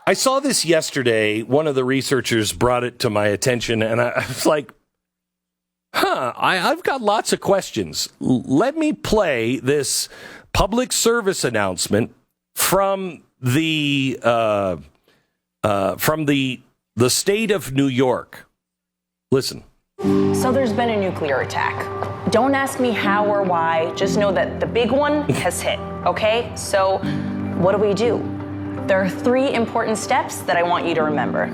I saw this yesterday. One of the researchers brought it to my attention, and I was like, I've got lots of questions. Let me play this public service announcement from the state of New York. Listen. So there's been a nuclear attack. Don't ask me how or why. Just know that the big one has hit, okay? So what do? There are 3 important steps that I want you to remember.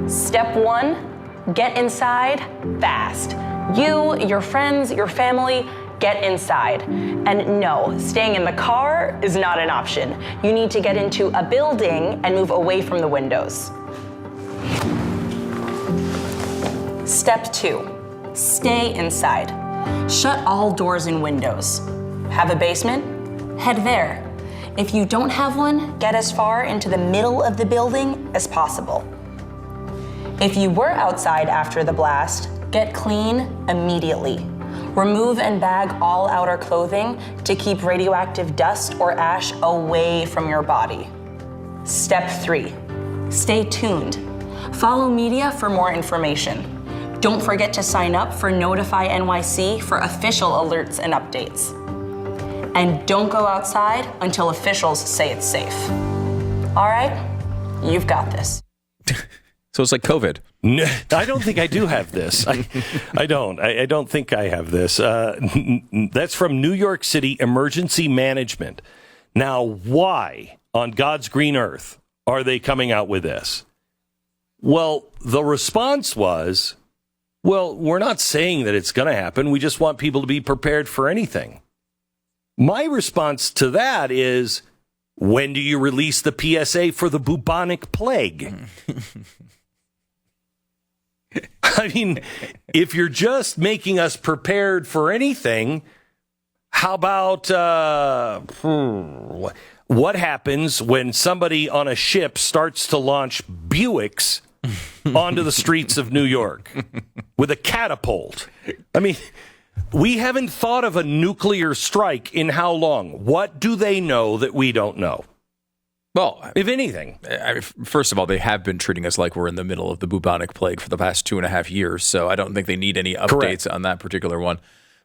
Step 1, get inside fast. You, your friends, your family, get inside. And no, staying in the car is not an option. You need to get into a building and move away from the windows. Step 2, stay inside. Shut all doors and windows. Have a basement? Head there. If you don't have one, get as far into the middle of the building as possible. If you were outside after the blast, get clean immediately. Remove and bag all outer clothing to keep radioactive dust or ash away from your body. Step 3, stay tuned. Follow media for more information. Don't forget to sign up for Notify NYC for official alerts and updates. And don't go outside until officials say it's safe. All right? You've got this. So it's like COVID. No, I don't think I do have this. I don't. I don't think I have this. That's from New York City Emergency Management. Now, why on God's green earth are they coming out with this? Well, the response was, well, we're not saying that it's going to happen. We just want people to be prepared for anything. My response to that is, when do you release the PSA for the bubonic plague? I mean, if you're just making us prepared for anything, how about what happens when somebody on a ship starts to launch Buicks onto the streets of New York with a catapult? I mean, we haven't thought of a nuclear strike in how long? What do they know that we don't know? Well, if anything. First of all, they have been treating us like we're in the middle of the bubonic plague for the past 2.5 years, so I don't think they need any updates on that particular one.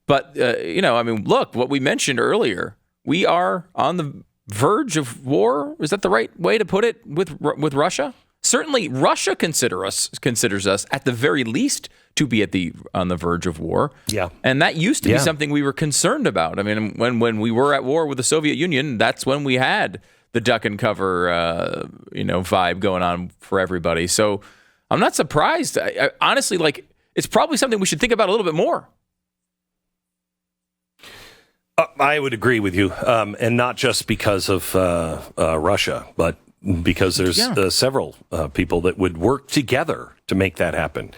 But, look, what we mentioned earlier, we are on the verge of war. Is that the right way to put it with Russia? Certainly, Russia considers us at the very least to be on the verge of war. Yeah, and that used to be something we were concerned about. I mean, when we were at war with the Soviet Union, that's when we had the duck and cover, vibe going on for everybody. So I'm not surprised. I honestly, it's probably something we should think about a little bit more. I would agree with you, and not just because of Russia, but because there's several people that would work together to make that happen.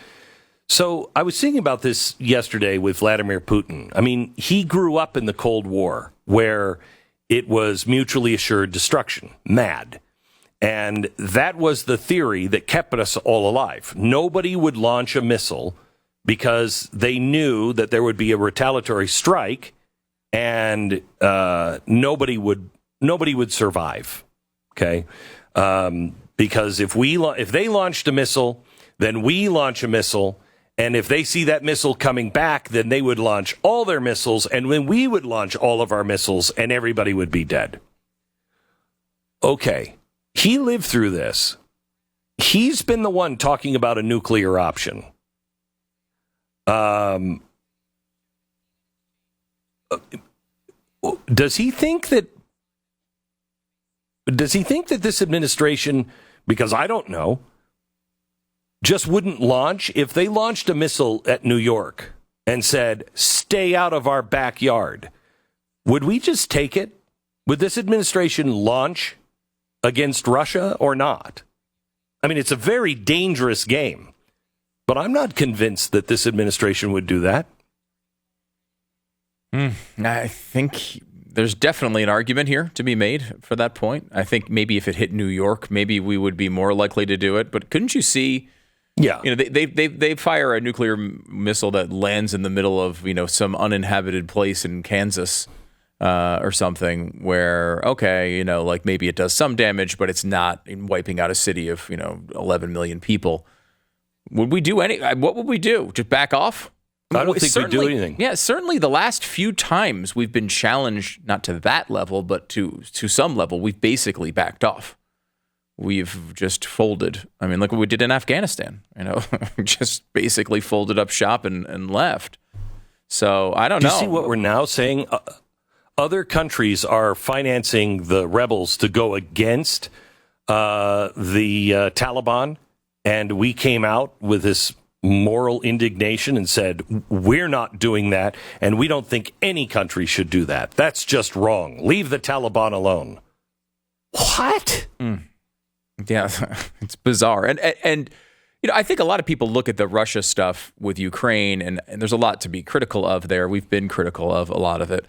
So I was thinking about this yesterday with Vladimir Putin. I mean, he grew up in the Cold War where it was mutually assured destruction, MAD. And that was the theory that kept us all alive. Nobody would launch a missile because they knew that there would be a retaliatory strike and nobody would survive. Okay. Because if they launched a missile, then we launch a missile, and if they see that missile coming back, then they would launch all their missiles, and then we would launch all of our missiles, and everybody would be dead. Okay, he lived through this. He's been the one talking about a nuclear option. Does he think that this administration, because I don't know, just wouldn't launch? If they launched a missile at New York and said, stay out of our backyard, would we just take it? Would this administration launch against Russia or not? I mean, it's a very dangerous game, but I'm not convinced that this administration would do that. I think there's definitely an argument here to be made for that point. I think maybe if it hit New York, maybe we would be more likely to do it. But couldn't you see? Yeah, they fire a nuclear missile that lands in the middle of some uninhabited place in Kansas, or something where, okay, like maybe it does some damage, but it's not wiping out a city of, 11 million people. What would we do? Just back off? I don't think we'd do anything. Yeah, certainly the last few times we've been challenged, not to that level, but to some level, we've basically backed off. We've just folded. I mean, look what we did in Afghanistan. Just basically folded up shop and left. So I don't know. Do you see what we're now saying? Other countries are financing the rebels to go against the Taliban, and we came out with this moral indignation and said, we're not doing that, and we don't think any country should do that. That's just wrong. Leave the Taliban alone. What? Yeah, it's bizarre. And I think a lot of people look at the Russia stuff with Ukraine, and there's a lot to be critical of there. We've been critical of a lot of it.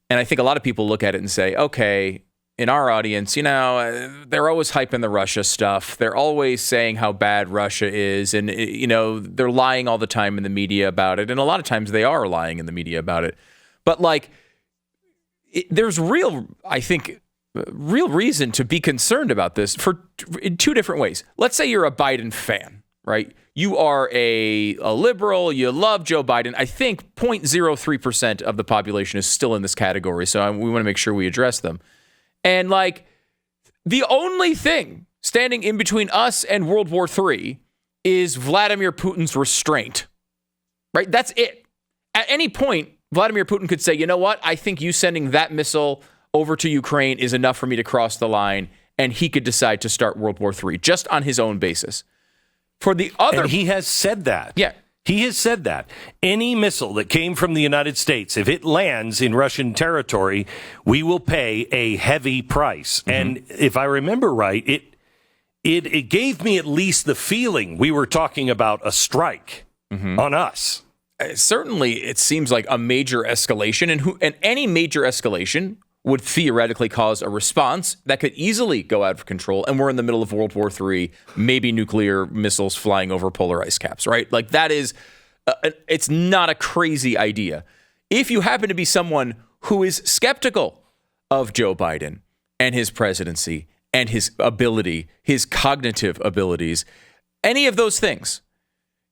And I think a lot of people look at it and say, okay, in our audience, they're always hyping the Russia stuff. They're always saying how bad Russia is. And, they're lying all the time in the media about it. And a lot of times they are lying in the media about it. But there's real reason to be concerned about this in two different ways. Let's say you're a Biden fan, right? You are a liberal. You love Joe Biden. I think 0.03% of the population is still in this category. So we want to make sure we address them. And the only thing standing in between us and World War III is Vladimir Putin's restraint, right? That's it. At any point, Vladimir Putin could say, you know what? I think you sending that missile over to Ukraine is enough for me to cross the line. And he could decide to start World War III just on his own basis. For the other... And he has said that. Yeah. He has said that. Any missile that came from the United States, if it lands in Russian territory, we will pay a heavy price. Mm-hmm. And if I remember right, it gave me at least the feeling we were talking about a strike on us. Certainly, it seems like a major escalation, and any major escalation would theoretically cause a response that could easily go out of control. And we're in the middle of World War III, maybe nuclear missiles flying over polar ice caps, right? That is, it's not a crazy idea. If you happen to be someone who is skeptical of Joe Biden and his presidency and his ability, his cognitive abilities, any of those things,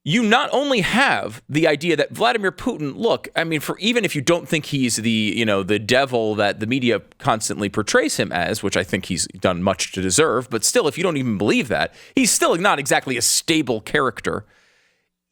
you not only have the idea that Vladimir Putin, look, I mean, even if you don't think he's the devil that the media constantly portrays him as, which I think he's done much to deserve, but still, if you don't even believe that, he's still not exactly a stable character.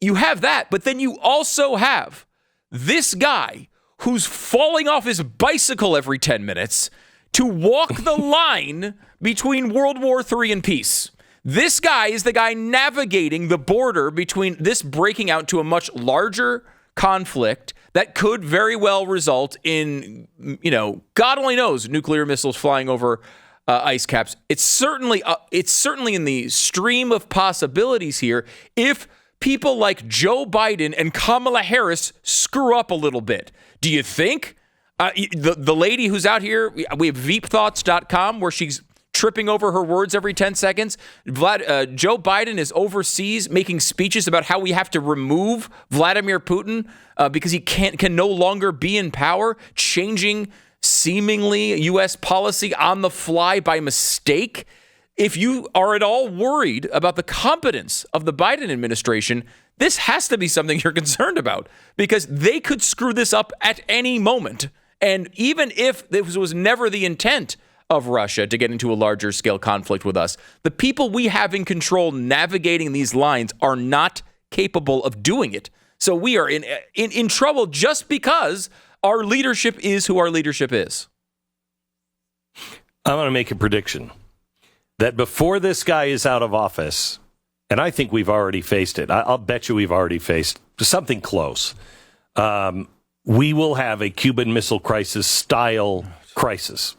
You have that, but then you also have this guy who's falling off his bicycle every 10 minutes to walk the line between World War III and peace. This guy is the guy navigating the border between this breaking out to a much larger conflict that could very well result in, God only knows, nuclear missiles flying over ice caps. It's certainly in the stream of possibilities here if people like Joe Biden and Kamala Harris screw up a little bit. Do you think the lady who's out here, we have veepthoughts.com where she's tripping over her words every 10 seconds. Joe Biden is overseas making speeches about how we have to remove Vladimir Putin because he can no longer be in power, changing seemingly U.S. policy on the fly by mistake. If you are at all worried about the competence of the Biden administration, this has to be something you're concerned about because they could screw this up at any moment. And even if this was never the intent of Russia to get into a larger scale conflict with us, the people we have in control navigating these lines are not capable of doing it. So we are in trouble just because our leadership is who our leadership is. I want to make a prediction that before this guy is out of office, and I think we've already faced it, I'll bet you we've already faced something close, we will have a Cuban Missile Crisis style crisis.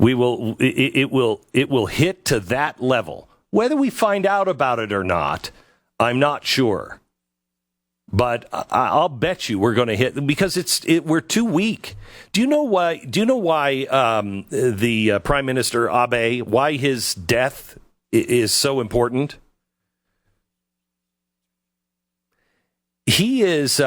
It will hit to that level. Whether we find out about it or not, I'm not sure. But I'll bet you we're going to hit because we're too weak. Do you know why? The Prime Minister Abe, why his death is so important? He was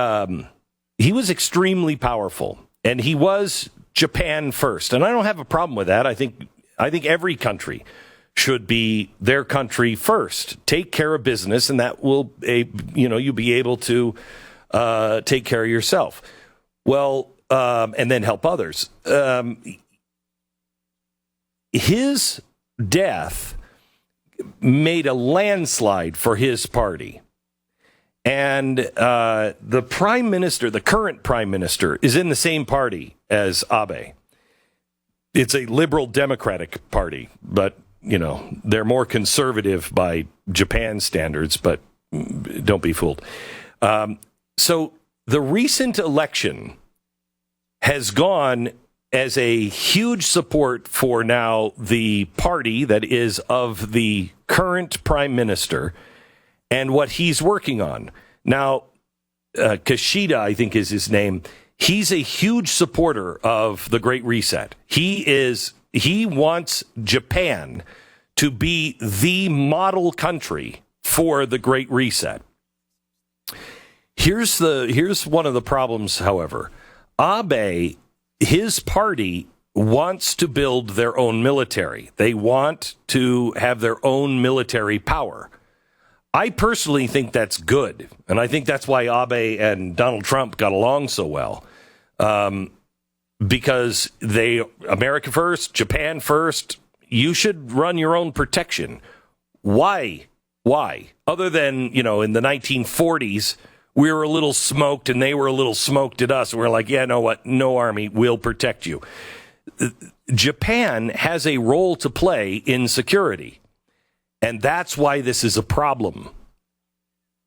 extremely powerful, and he was Japan first. And I don't have a problem with that. I think every country should be their country first. Take care of business, and that will, you'll be able to take care of yourself. Well, and then help others. His death made a landslide for his party. And the prime minister, the current prime minister, is in the same party as Abe. It's a liberal democratic party, but, they're more conservative by Japan standards, but don't be fooled. So the recent election has gone as a huge support for now the party that is of the current prime minister and what he's working on. Now, Kishida, I think is his name. He's a huge supporter of the Great Reset. He wants Japan to be the model country for the Great Reset. Here's one of the problems, however. Abe, his party, wants to build their own military. They want to have their own military power. I personally think that's good, and I think that's why Abe and Donald Trump got along so well, because America first, Japan first. You should run your own protection. Why? Other than, in the 1940s, we were a little smoked and they were a little smoked at us. We're like, yeah, know what? No army will protect you. Japan has a role to play in security. And that's why this is a problem.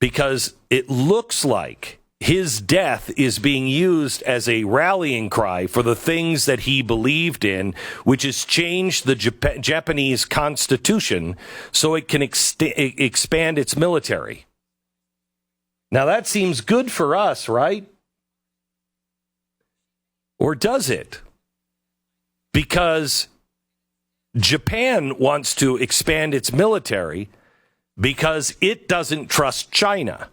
Because it looks like his death is being used as a rallying cry for the things that he believed in, which is change the Japanese constitution so it can expand its military. Now, that seems good for us, right? Or does it? Because Japan wants to expand its military because it doesn't trust China.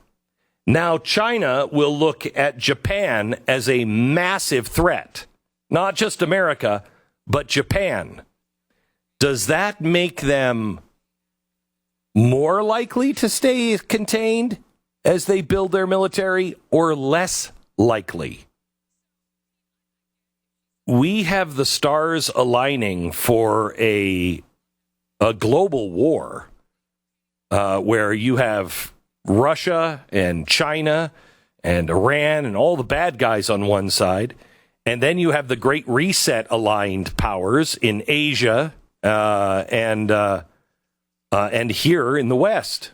Now, China will look at Japan as a massive threat, not just America, but Japan. Does that make them more likely to stay contained as they build their military, or less likely? We have the stars aligning for a global war where you have Russia and China and Iran and all the bad guys on one side, and then you have the Great Reset aligned powers in Asia and here in the West.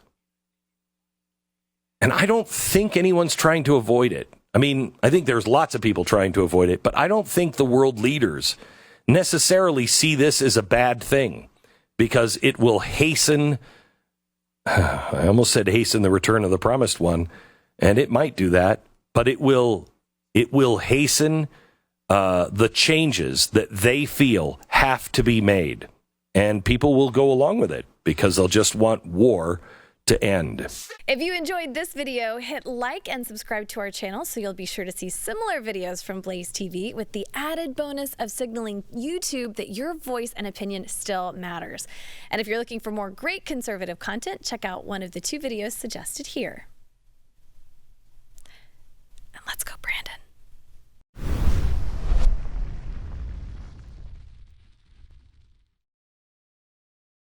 And I don't think anyone's trying to avoid it. I mean, I think there's lots of people trying to avoid it, but I don't think the world leaders necessarily see this as a bad thing, because it will hasten, I almost said hasten the return of the promised one, and it might do that, but it will hasten the changes that they feel have to be made. And people will go along with it because they'll just want war to end. If you enjoyed this video, hit like and subscribe to our channel so you'll be sure to see similar videos from BlazeTV, with the added bonus of signaling YouTube that your voice and opinion still matters. And if you're looking for more great conservative content, check out one of the 2 videos suggested here.